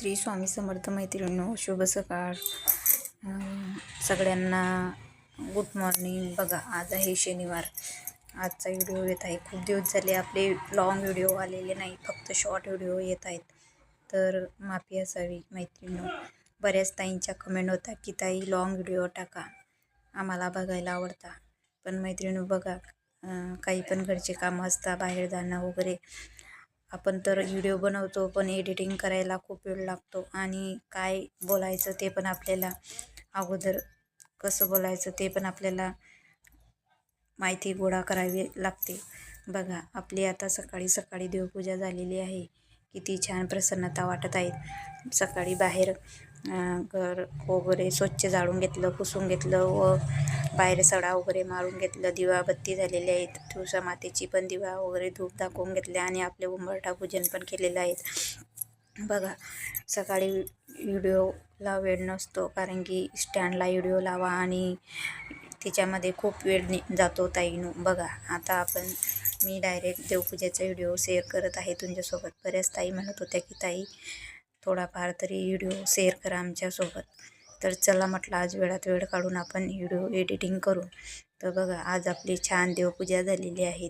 श्री स्वामी समर्थ मैत्रिणींनो, शुभ सकाळ. सगळ्यांना गुड मॉर्निंग. बघा, आज आहे शनिवार. आजचा व्हिडिओ येत आहे. खूप दिवस झाले आपले लॉंग व्हिडिओ आलेले नाही, फक्त शॉर्ट व्हिडिओ येत आहेत, तर माफी असावी मैत्रिणींनो. बऱ्याच ताईंच्या कमेंट होता की ताई लॉंग व्हिडिओ टाका, आम्हाला बघायला आवडता. पण मैत्रिणींनो बघा, काही पण घरचे कामं असतात, बाहेर जाणं वगैरे. आपण तर व्हिडिओ बनवतो, पण एडिटिंग करायला खूप वेळ लागतो आणि काय बोलायचं ते पण आपल्याला अगोदर कसं बोलायचं ते पण आपल्याला माहिती गोळा करावी लागते. बघा, आपली आता सकाळी सकाळी देवपूजा झालेली आहे. किती छान प्रसन्नता वाटत आहे. सकाळी बाहेर घर वगैरे स्वच्छ झाडून घेतलं, पुसून घेतलं व बाहेर सडा वगैरे मारून घेतलं. दिवाबत्ती झालेली आहेत. तुळसा मातेची पण दिवा वगैरे धूप दाखवून घेतले आणि आपले उंबरठा पूजन पण केलेलं आहे. बघा, सकाळी व्हिडिओला वेळ नसतो, कारण की स्टँडला व्हिडिओ लावा आणि त्याच्यामध्ये खूप वेळ जातो ताईंनो. बघा, आता मी डायरेक्ट देवपूजेचा व्हिडिओ शेअर करत आहे तुमच्यासोबत. बऱ्याच ताई म्हणत होत्या की ताई थोडाफार तरी व्हिडिओ शेअर करा आमच्यासोबत. तर चला म्हटलं, आज वेळात वेळ काढून आपण व्हिडिओ एडिटिंग करू. तर बघा, आज आपली छान देवपूजा झालेली आहे.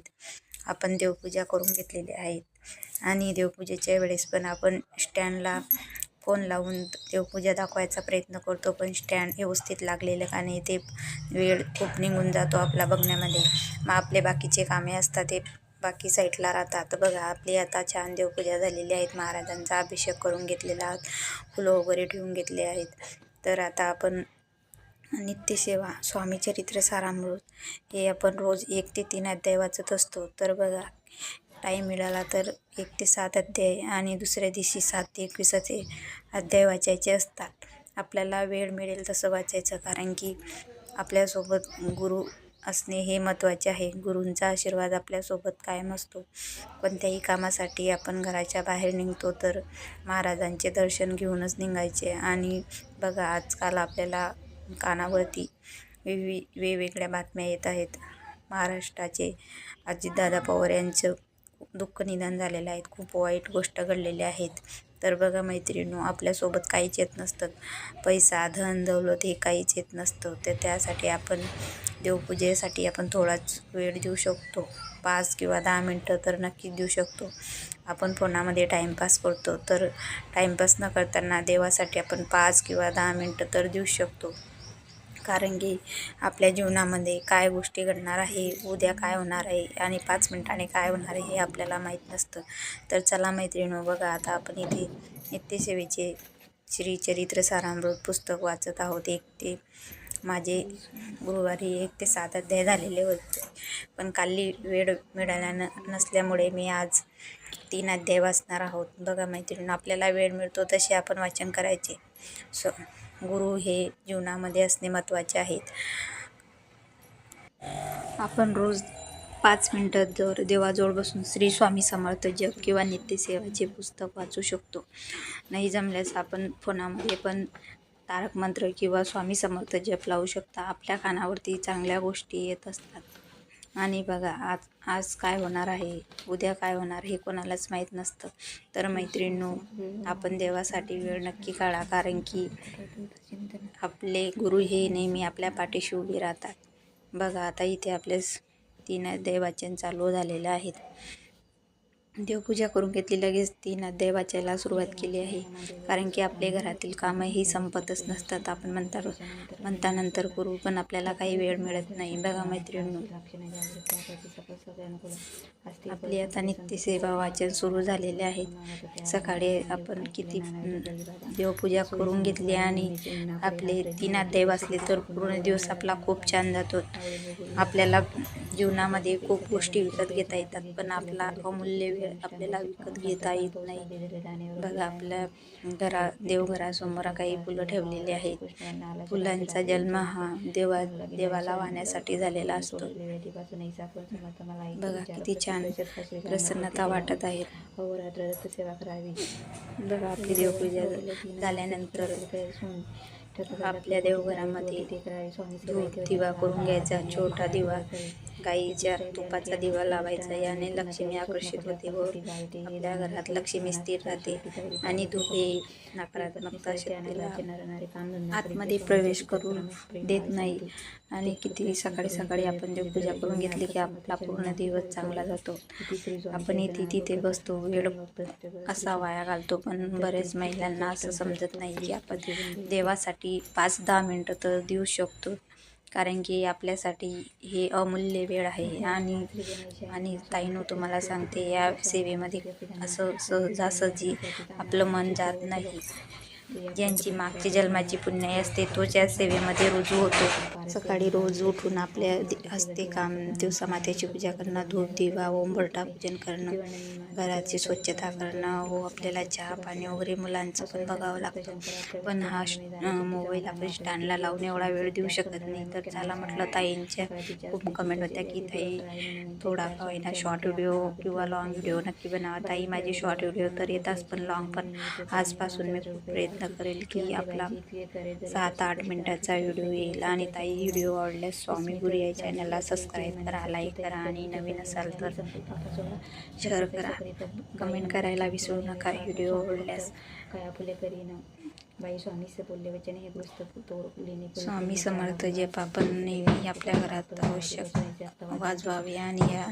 आपण देवपूजा करून घेतलेली आहेत आणि देवपूजेच्या वेळेस पण आपण स्टँडला फोन लावून देवपूजा दाखवायचा प्रयत्न करतो, पण स्टँड व्यवस्थित लागलेलं का नाही ते वेळ खूप निघून जातो आपला बघण्यामध्ये. मग आपले बाकीचे कामे असतात ते बाकी साईडला राहतात. तर बघा, आपली आता छान देवपूजा झालेली आहेत. महाराजांचा अभिषेक करून घेतलेला आहात, फुलं वगैरे ठेवून घेतले आहेत. तर आता आपण नित्यसेवा स्वामी चरित्र सारामृत हे आपण रोज 1 ते 3 अध्याय वाचत असतो. तर बघा, टाईम मिळाला तर 1 ते 7 अध्याय आणि दुसऱ्या दिवशी 7 ते 21 अध्याय वाचायचे असतात. आपल्याला वेळ मिळेल तसं वाचायचं, कारण की आपल्यासोबत गुरु असणे हे महत्त्वाचे आहे. गुरूंचा आशीर्वाद आपल्यासोबत कायम असतो. कोणत्याही कामासाठी आपण घराच्या बाहेर निघतो तर महाराजांचे दर्शन घेऊनच निघायचे. आणि बघा, आजकाल आपल्याला कानावरती वेगवेगळ्या बातम्या येत आहेत. महाराष्ट्राचे अजितदादा पवार यांचं दुःख निधन झालेलं आहे. खूप वाईट गोष्ट घडलेली आहेत. तर बघा मैत्रिणींनो, आपल्यासोबत काहीच येत नसतं. पैसा, धन, दौलत हे काहीच येत नसतं. तर त्यासाठी आपण देवपूजेसाठी आपण थोडाच वेळ देऊ शकतो. 5 किंवा 10 मिनटं तर नक्कीच देऊ शकतो. आपण फोनामध्ये टाईमपास करतो, तर टाईमपास न करताना देवासाठी आपण 5 किंवा 10 मिनटं तर देऊ शकतो. कारण की आपल्या जीवनामध्ये काय गोष्टी घडणार आहे, उद्या काय होणार आहे आणि 5 मिनिटाने काय होणार आहे हे आपल्याला माहीत नसतं. तर चला मैत्रिणींनो, बघा, आता आपण इथे नित्यसेवेचे श्री चरित्र सारामृत पुस्तक वाचत आहोत. माझे गुरुवारी 1 ते 7 अध्याय झालेले होते, पण काली वेळ मिळाला नसल्यामुळे मी आज 3 अध्याय वाचणार आहोत. बघा मैत्रिणींनो, आपल्याला वेळ मिळतो तसे आपण वाचन करायचे. गुरु हे जीवनामध्ये असणे महत्त्वाचे आहेत. आपण रोज 5 मिनिटं जर देवाजवळ बसून श्री स्वामी समर्थ जप किंवा नित्यसेवाचे पुस्तक वाचू शकतो. नाही जमल्यास आपण फोनामध्ये पण तारक मंत्र किंवा स्वामी समर्थ जप लावू शकता. आपल्या कानावरती चांगल्या गोष्टी येत असतात. आणि बघा, आज काय होणार आहे, उद्या काय होणार हे कोणालाच माहीत नसतं. तर मैत्रिणींनो, आपण देवासाठी वेळ नक्की काढा, कारण की आपले गुरु हे नेहमी आपल्या पाठीशी उभे राहतात. बघा, आता इथे आपले 3 अध्याय वाचन चालू झालेलं आहेत. देवपूजा करून घेतली, लगेच 3 अध्याय वाचायला सुरुवात केली आहे, कारण की आपले घरातील कामं ही संपतच नसतात. आपण म्हणता करू, पण आपल्याला काही वेळ मिळत नाही. बघा मैत्रिणींनो, आपली आता नित्यसेवा वाचन सुरू झालेले आहे. सकाळी आपण किती देवपूजा करून घेतली आणि आपले 3 अध्याय वाचले तर पूर्ण दिवस आपला खूप छान जातो. आपल्याला जीवनामध्ये खूप गोष्टी विकत घेता येतात, पण आपला अमूल्य वेळ आपल्याला विकत घेता येत नाही. बघा, आपल्या देवघरासमोर काही फुलं ठेवलेली आहेत. फुलांचा जन्म हा देवाला वाहण्यासाठी झालेला असतो. बघा, किती छान प्रसन्नता वाटत आहे. बघा, आपली देवपूजा झाल्यानंतर आपल्या देवघरामध्ये धूप दिवा करून घ्यायचा, छोटा दिवा गाईच्या तुपाचा दिवा लावायचा, याने लक्ष्मी आकर्षित होते व आपल्या घरात लक्ष्मी स्थिर राहते आणि धूप हे नकारात्मकता शक्तीला आतमध्ये प्रवेश करू देत नाही. आणि किती सकाळी सकाळी आपण देवपूजा करून घेतली की आपला पूर्ण दिवस चांगला जातो. आपण इथे तिथे बसतो, वेळ असा वाया घालतो, पण बरेच महिलांना असं समजत नाही की आपण देवासाठी 5-10 मिनटं तर देऊ शकतो, कारण की आपल्यासाठी हे अमूल्य वेळ आहे. आणि ताईनो तुम्हाला सांगते, या सेवेमध्ये असं सहजासहजी आपलं मन जात नाही. ज्यांची मागची जन्माची पुण्याई असते तोच या सेवेमध्ये रुजू होतो. सकाळी रोज उठून आपल्या हस्ते काम दिवसामातेची पूजा करणं, धूप दिवा उंबरठा पूजन करणं, घराची स्वच्छता करणं व आपल्याला चहा पाणी वगैरे मुलांचं पण बघावं लागतं. पण हा मोबाईल आपण स्टँडला लावून एवढा वेळ देऊ शकत नाही. तर चला म्हटलं, ताईंच्या खूप कमेंट होत्या की ताई थोडा का होईना शॉर्ट व्हिडिओ किंवा लॉंग व्हिडिओ नक्की बनावा. ताई माझी शॉर्ट व्हिडिओ तर येतात, पण लॉंग पण आजपासून मी खूप प्रयत्न करेल की आपला 7-8 मिनिटाचा व्हिडिओ येईल. आणि ताई व्हिडिओ आवडल्यास स्वामी गुरु या चॅनलला सबस्क्राईब करा, लाईक करा आणि नवीन असाल तर शेअर करा, कमेंट करायला विसरू नका व्हिडिओ आवडल्यास. स्वामी समर्थ जप आपण नेहमी आपल्या घरात आवश्यक वाजवावे. आणि या